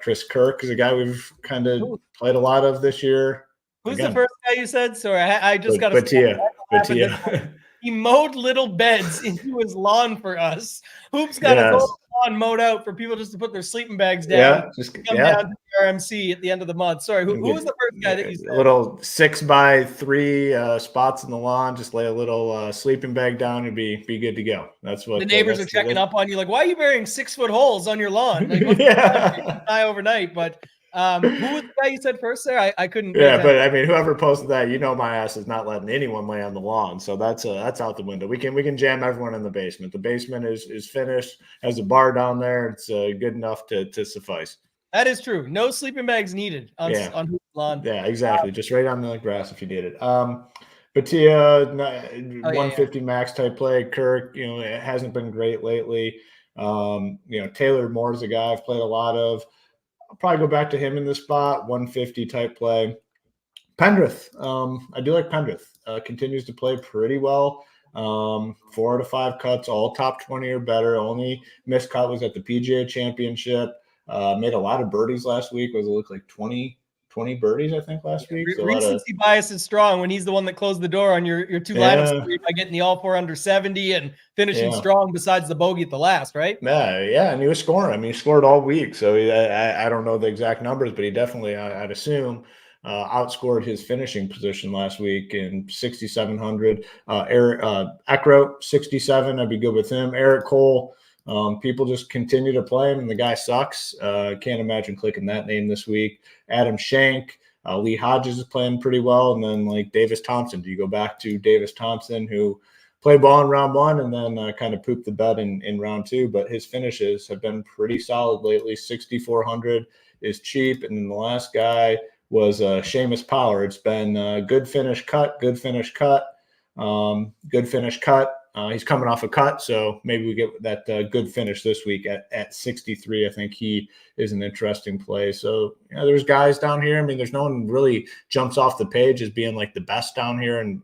Chris Kirk is a guy we've kind of played a lot of this year. Who's the first guy you said? Sorry, I just got Batia. He mowed little beds into his lawn for us. Hoops got his whole lawn mowed out for people just to put their sleeping bags down. Yeah, just come down to the RMC at the end of the month. Sorry, who was the first guy that you said? A little 6x3 spots in the lawn. Just lay a little sleeping bag down and be good to go. That's what the neighbors are checking up on you. Like, why are you burying 6-foot holes on your lawn? Like, die overnight. But who was the guy you said first there? I couldn't. Yeah, but I mean, whoever posted that, my ass is not letting anyone lay on the lawn, so that's out the window. We can jam everyone in the basement. The basement is finished, has a bar down there. It's good enough to suffice. That is true. No sleeping bags needed on the lawn. Yeah, exactly. Just right on the grass if you need it. Batia, 150 max type play. Kirk, it hasn't been great lately. Taylor Moore's a guy I've played a lot of. I'll probably go back to him in this spot, 150 type play. Pendrith, I do like Pendrith. Continues to play pretty well. 4 out of 5 cuts, all top 20 or better. Only missed cut was at the PGA Championship. Made a lot of birdies last week. It looked like 20 birdies, I think, last week. So recency bias is strong when he's the one that closed the door on your 2 lineups by getting the all 4 under 70 and finishing strong besides the bogey at the last, right? Yeah, and he was scoring. I mean, he scored all week. So I don't know the exact numbers, but he definitely, I'd assume, outscored his finishing position last week in 6,700. Eric Eckroat, 67. I'd be good with him. Eric Cole. People just continue to play him, and the guy sucks. Can't imagine clicking that name this week. Adam Shank, Lee Hodges is playing pretty well, and then like Davis Thompson. Do you go back to Davis Thompson, who played ball in round 1 and then kind of pooped the bed in round 2, but his finishes have been pretty solid lately. 6,400 is cheap, and then the last guy was Seamus Power. It's been good finish cut, good finish cut, good finish cut. He's coming off a cut, so maybe we get that good finish this week at 63. I think he is an interesting play. So, there's guys down here. I mean, there's no one really jumps off the page as being like the best down here, and,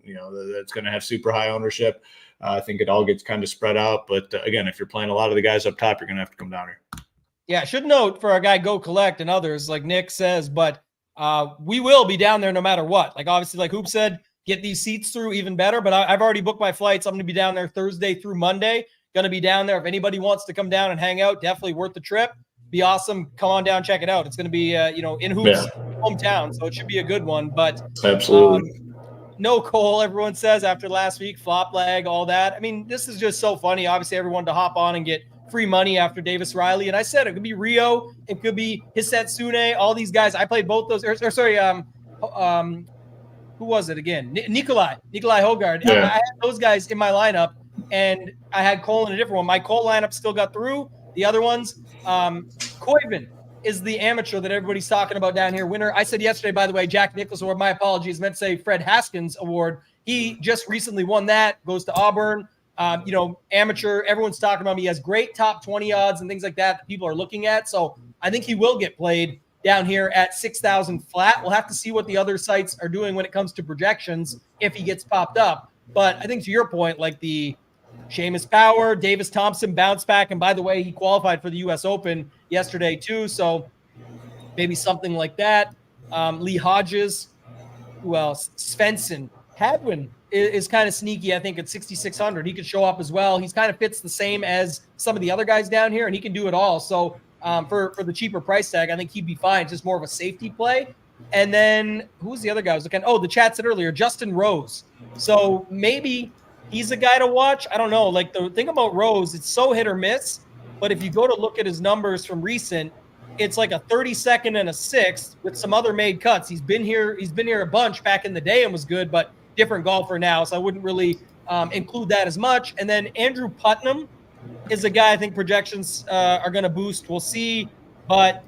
that's going to have super high ownership. I think it all gets kind of spread out. But, again, if you're playing a lot of the guys up top, you're going to have to come down here. Yeah, I should note for our guy Go Collect and others, like Nick says, but we will be down there no matter what. Like, obviously, like Hoop said, get these seats through even better, but I've already booked my flights. I'm going to be down there Thursday through Monday. Going to be down there. If anybody wants to come down and hang out, definitely worth the trip. Be awesome. Come on down, check it out. It's going to be, in Hoop's hometown, so it should be a good one. But absolutely, no Cole. Everyone says after last week, flop lag, all that. I mean, this is just so funny. Obviously, everyone to hop on and get free money after Davis Riley, and I said it could be Rio, it could be Hisetsune, all these guys. I played both those. Who was it again? Nikolai Hogard. Yeah. I had those guys in my lineup, and I had Cole in a different one. My Cole lineup still got through. The other ones, Koiven is the amateur that everybody's talking about down here. Winner. I said yesterday, by the way, Jack Nicklaus Award. My apologies. Meant to say Fred Haskins Award. He just recently won that. Goes to Auburn. Amateur. Everyone's talking about him. He has great top 20 odds and things like that people are looking at. So I think he will get played down here at 6,000 flat. We'll have to see what the other sites are doing when it comes to projections if he gets popped up. But I think to your point, like the Seamus Power, Davis Thompson bounce back. And by the way, he qualified for the U.S. Open yesterday too. So maybe something like that. Lee Hodges. Who else? Svensson. Hadwin is kind of sneaky, I think, at 6,600. He could show up as well. He's kind of fits the same as some of the other guys down here, and he can do it all. So for the cheaper price tag, I think he'd be fine. It's just more of a safety play. And then who's the other guy I was looking? Oh, the chat said earlier, Justin Rose. So maybe he's a guy to watch. I don't know. Like the thing about Rose, it's so hit or miss. But if you go to look at his numbers from recent, it's like a 32nd and a 6th with some other made cuts. He's been here a bunch back in the day and was good, but different golfer now. So I wouldn't really include that as much. And then Andrew Putnam is a guy I think projections are going to boost. We'll see. But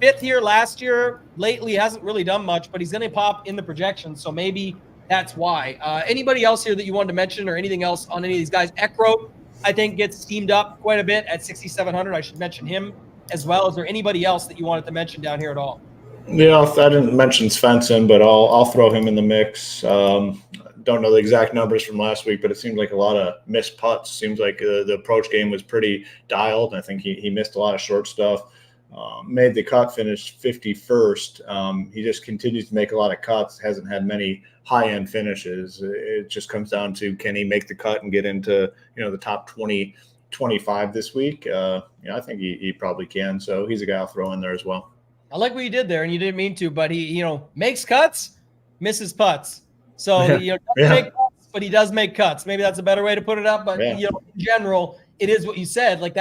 5th here last year, lately hasn't really done much, but he's going to pop in the projections. So maybe that's why. Anybody else here that you wanted to mention or anything else on any of these guys? Eckroat, I think, gets steamed up quite a bit at 6,700. I should mention him as well. Is there anybody else that you wanted to mention down here at all? Yeah, I didn't mention Svensson, but I'll throw him in the mix. Don't know the exact numbers from last week, but it seemed like a lot of missed putts. Seems like the approach game was pretty dialed. I think he missed a lot of short stuff. Made the cut, finished 51st. He just continues to make a lot of cuts. Hasn't had many high-end finishes. It just comes down to, can he make the cut and get into the top 20 25 this week. I think he probably can. So he's a guy I'll throw in there as well. I like what you did there, and you didn't mean to, but he, makes cuts, misses putts. So, doesn't make cuts, but he does make cuts. Maybe that's a better way to put it up. But, in general, it is what you said. Like,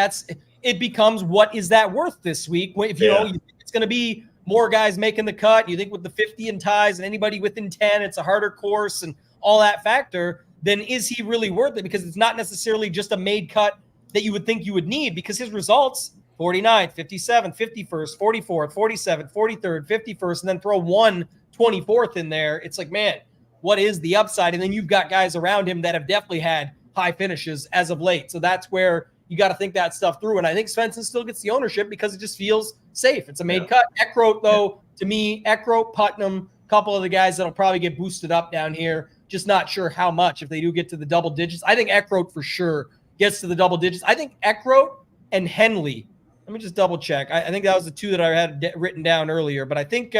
it becomes, what is that worth this week? If you think it's going to be more guys making the cut, you think with the 50 and ties and anybody within 10, it's a harder course and all that factor, then is he really worth it? Because it's not necessarily just a made cut that you would think you would need, because his results, 49th, 57th, 51st, 44th, 47th, 43rd, 51st, and then throw 124th in there. It's like, man, what is the upside? And then you've got guys around him that have definitely had high finishes as of late. So that's where you got to think that stuff through. And I think Svensson still gets the ownership because it just feels safe. It's a made cut. Eckroat, though, to me, Eckroat, Putnam, a couple of the guys that'll probably get boosted up down here. Just not sure how much if they do get to the double digits. I think Eckroat for sure gets to the double digits. I think Eckroat and Henley. Let me just double check. I think that was the two that I had written down earlier. But I think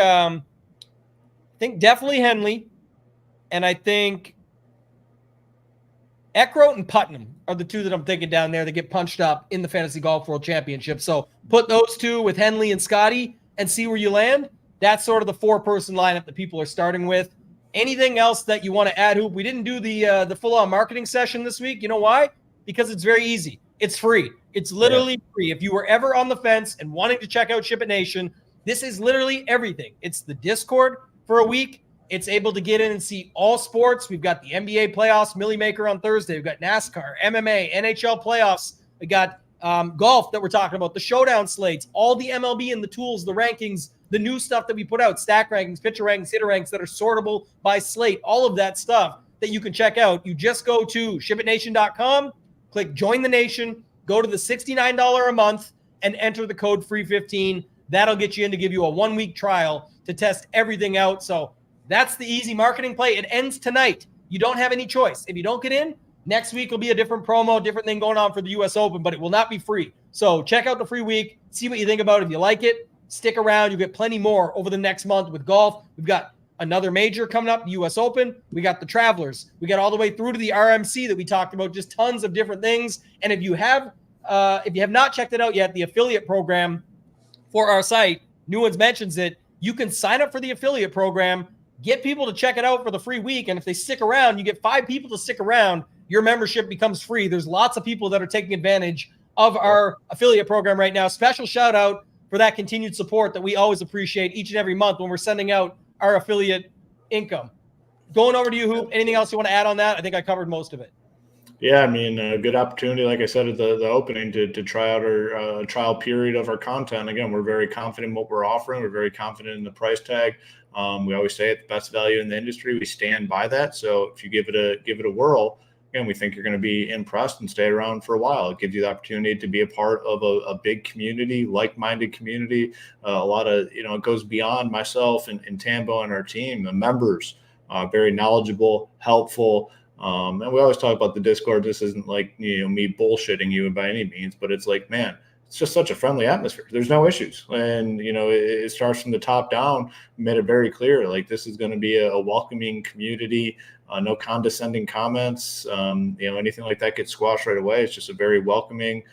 definitely Henley, and I think Eckroat and Putnam are the two that I'm thinking down there that get punched up in the Fantasy Golf World Championship. So put those two with Henley and Scotty and see where you land. That's sort of the four-person lineup that people are starting with. Anything else that you want to add, Hoop? We didn't do the full-on marketing session this week. You know why? Because it's very easy. It's free. It's literally free. If you were ever on the fence and wanting to check out SHIPIT Nation, this is literally everything. It's the Discord for a week. It's able to get in and see all sports. We've got the NBA playoffs, Millie Maker on Thursday. We've got NASCAR, MMA, NHL playoffs. We got golf that we're talking about, the showdown slates, all the MLB and the tools, the rankings, the new stuff that we put out, stack rankings, pitcher rankings, hitter rankings that are sortable by slate, all of that stuff that you can check out. You just go to shipitnation.com, click join the nation, go to the $69 a month and enter the code FREE15. That'll get you in to give you a 1-week trial to test everything out. So that's the easy marketing play. It ends tonight. You don't have any choice. If you don't get in, next week will be a different promo, different thing going on for the U.S. Open, but it will not be free. So check out the free week, see what you think about it. If you like it, stick around. You'll get plenty more over the next month with golf. We've got another major coming up, the U.S. Open. We got the Travelers. We got all the way through to the RMC that we talked about, just tons of different things. And if you have not checked it out yet, the affiliate program for our site, New Ones mentions it, you can sign up for the affiliate program, get people to check it out for the free week. And if they stick around, you get 5 people to stick around, your membership becomes free. There's lots of people that are taking advantage of our affiliate program right now. Special shout out for that continued support that we always appreciate each and every month when we're sending out our affiliate income. Going over to you, Hoop. Anything else you want to add on that? I think I covered most of it. Yeah, I mean, a good opportunity, like I said at the opening, to try out our trial period of our content. Again, we're very confident in what we're offering. We're very confident in the price tag. We always say it's the best value in the industry. We stand by that. So if you give it a whirl, again, we think you're going to be impressed and stay around for a while. It gives you the opportunity to be a part of a big community, like-minded community. A lot of, it goes beyond myself and Tambo and our team. The members, very knowledgeable, helpful. And we always talk about the Discord. This isn't like, me bullshitting you by any means, but it's like, man, it's just such a friendly atmosphere. There's no issues. And, it starts from the top down. We made it very clear, like, this is going to be a welcoming community, no condescending comments, anything like that gets squashed right away. It's just a very welcoming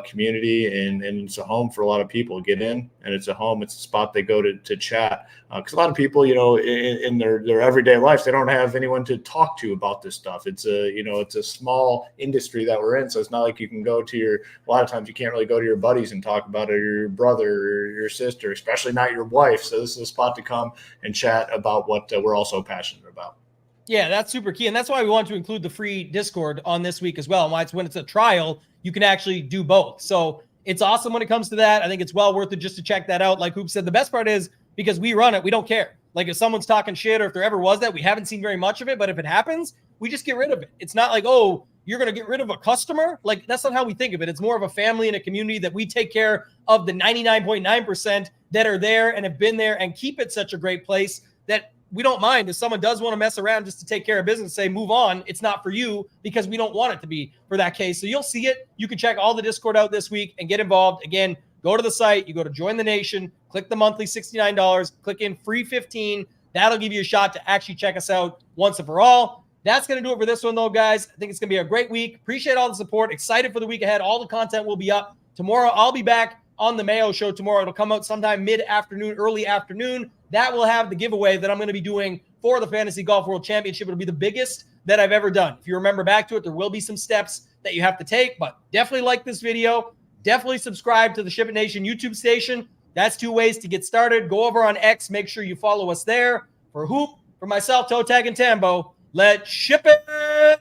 community, and it's a home for a lot of people. Get in, and it's a home. It's a spot they go to chat. Because a lot of people, in their everyday lives, they don't have anyone to talk to about this stuff. It's a small industry that we're in, so it's not like you can go to a lot of times you can't really go to your buddies and talk about it, or your brother or your sister, especially not your wife. So this is a spot to come and chat about what we're also passionate about. Yeah, that's super key. And that's why we want to include the free Discord on this week as well. And why it's when it's a trial, you can actually do both. So it's awesome when it comes to that. I think it's well worth it just to check that out. Like Hoop said, the best part is because we run it, we don't care. Like if someone's talking shit or if there ever was that, we haven't seen very much of it. But if it happens, we just get rid of it. It's not like, oh, you're going to get rid of a customer. Like that's not how we think of it. It's more of a family and a community that we take care of the 99.9% that are there and have been there and keep it such a great place that we don't mind if someone does want to mess around just to take care of business, say, move on. It's not for you because we don't want it to be for that case. So you'll see it. You can check all the Discord out this week and get involved. Again, go to the site. You go to Join the Nation, click the monthly $69, click in free 15. That'll give you a shot to actually check us out once and for all. That's going to do it for this one, though, guys. I think it's going to be a great week. Appreciate all the support. Excited for the week ahead. All the content will be up tomorrow. I'll be back on the Mayo Show tomorrow. It'll come out sometime mid-afternoon, early afternoon. That will have the giveaway that I'm going to be doing for the Fantasy Golf World Championship. It'll be the biggest that I've ever done. If you remember back to it, there will be some steps that you have to take, but definitely like this video. Definitely subscribe to the SHIPIT Nation YouTube station. That's 2 ways to get started. Go over on X. Make sure you follow us there. For Hoop, for myself, ToeTagginTambo, let's ship it.